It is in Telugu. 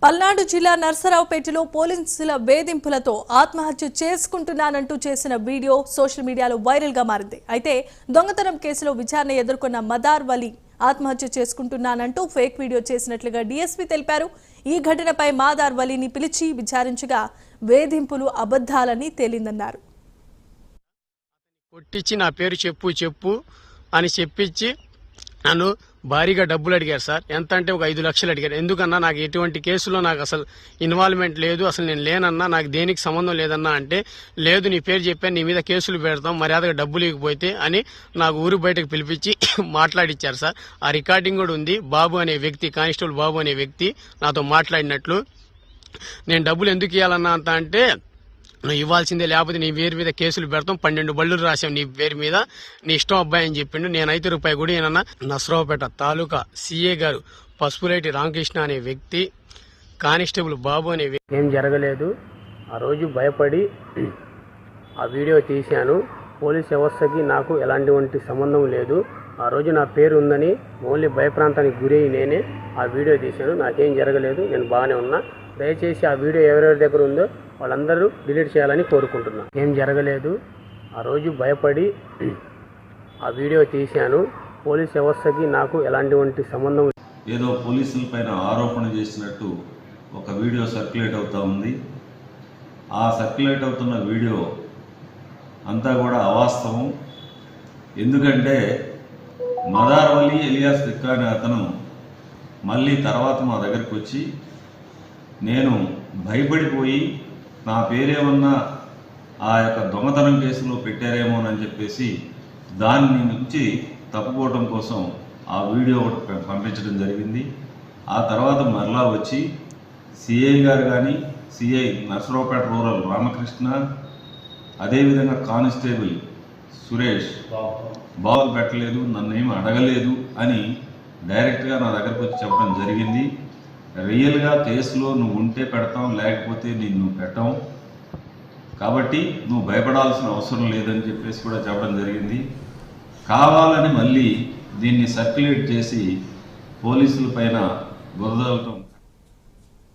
పల్నాడు జిల్లా నర్సరావుపేటలో పోలీసుల వేధింపులతో ఆత్మహత్య చేసుకుంటున్నానంటూ చేసిన వీడియో సోషల్ మీడియాలో వైరల్ గా మారింది. అయితే దొంగతనం కేసులో విచారణ ఎదుర్కొన్న మదార్ వలి ఆత్మహత్య చేసుకుంటున్నానంటూ ఫేక్ వీడియో చేసినట్లుగా డీఎస్పీ తెలిపారు. ఈ ఘటనపై మదార్ వలిని పిలిచి విచారించగా వేధింపులు అబద్ధాలని తేలిందన్నారు. కొట్టించి నా పేరు చెప్పు అని చెప్పించి నన్ను భారీగా డబ్బులు అడిగారు సార్. ఎంత అంటే ఒక 5 లక్షలు అడిగారు. ఎందుకన్నా నాకు ఎటువంటి కేసులో నాకు అసలు ఇన్వాల్వ్మెంట్ లేదు, అసలు నేను లేనన్నా, నాకు దేనికి సంబంధం లేదన్నా అంటే, లేదు నీ పేరు చెప్పాను, నీ మీద కేసులు పెడతాం, మర్యాదగా డబ్బులు ఇవ్వకపోతే అని నాకు ఊరు బయటకు పిలిపించి మాట్లాడిచ్చారు సార్. ఆ రికార్డింగ్ కూడా ఉంది. బాబు అనే వ్యక్తి, కానిస్టేబుల్ బాబు అనే వ్యక్తి నాతో మాట్లాడినట్లు. నేను డబ్బులు ఎందుకు ఇవ్వాలన్నా అంత అంటే, నువ్వు ఇవ్వాల్సిందే, లేకపోతే నీ పేరు మీద కేసులు పెడతాం, 12 బళ్ళు రాసాం నీ పేరు మీద, నీ ఇష్టం అబ్బాయి అని చెప్పిండు. నేనైతే రూపాయి కూడా ఏనన్నా. నర్సరావుపేట తాలూకా సిఏ గారు పసుపులేటి రామకృష్ణ అనే వ్యక్తి, కానిస్టేబుల్ బాబు అనే వ్యక్తి ఏం జరగలేదు. ఆ రోజు భయపడి ఆ వీడియో తీశాను. పోలీస్ వ్యవస్థకి నాకు ఎలాంటి సంబంధం లేదు. ఆ రోజు నా పేరు ఉందని ఓన్లీ భయప్రాంతానికి గురై నేనే ఆ వీడియో తీశాను. నాకేం జరగలేదు, నేను బాగానే ఉన్నా. దయచేసి ఆ వీడియో ఎవరెవరి దగ్గర ఉందో వాళ్ళందరూ డిలీట్ చేయాలని కోరుకుంటున్నా. ఏం జరగలేదు. ఆ రోజు భయపడి ఆ వీడియో తీశాను. పోలీస్ వ్యవస్థకి నాకు ఎలాంటి సంబంధం. ఏదో పోలీసుల పైన ఆరోపణ చేసినట్టు ఒక వీడియో సర్క్యులేట్ అవుతూ ఉంది. ఆ సర్క్యులేట్ అవుతున్న వీడియో అంతా కూడా అవాస్తవం. ఎందుకంటే మదార్ వలి ఎలియాస్ తిక్కా అనే అతను మళ్ళీ తర్వాత మా దగ్గరికి వచ్చి, నేను భయపడిపోయి నా పేరేమన్నా ఆ యొక్క దొంగతనం కేసులో పెట్టారేమోనని చెప్పేసి దాని నుంచి తప్పుకోవడం కోసం ఆ వీడియో ఒకటి పంపించడం జరిగింది. ఆ తర్వాత మరలా వచ్చి సిఐ గారు కానీ, సిఐ నర్సరావుపేట రూరల్ రామకృష్ణ, అదేవిధంగా కానిస్టేబుల్ సురేష్ బాబు పెట్టలేదు, నన్ను ఏమి అడగలేదు అని డైరెక్ట్గా నా దగ్గరకు వచ్చి చెప్పడం జరిగింది. రియల్గా కేసులో నువ్వు ఉంటే పెడతాం, లేకపోతే నిన్ను పెట్టాం, కాబట్టి నువ్వు భయపడాల్సిన అవసరం లేదని చెప్పేసి కూడా చెప్పడం జరిగింది. కావాలని మళ్ళీ దీన్ని సర్క్యులేట్ చేసి పోలీసుల పైన బురదలటం